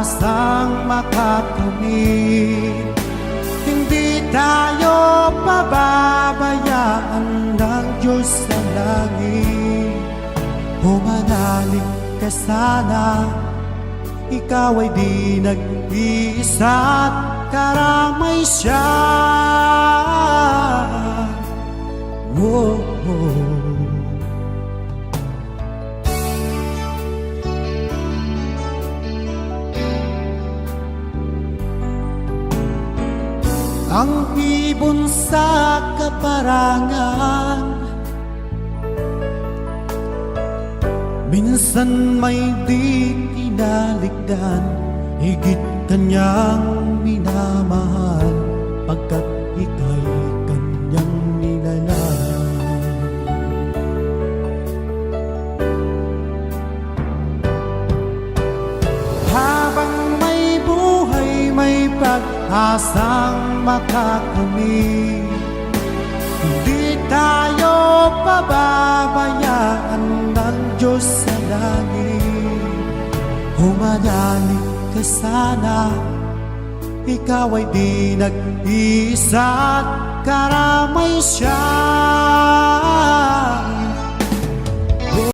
pag-asang makakamit. Hindi tayo pababayaan ng Diyos sa langit. Humanalig ka sana, ikaw ay di nag-iisa't karamay siya. Oh, oh. Ang ibon sa kaparangan, minsan may di tinaligdan, higit kanyang minamahal, pagkat ika'y kanyang nilalang. Habang may buhay, may pag-asang makakamit. Hindi tayo pababayaan ng Diyos sa langit. Humanalig ka sana, ikaw ay di nag-iisa't karamay siya.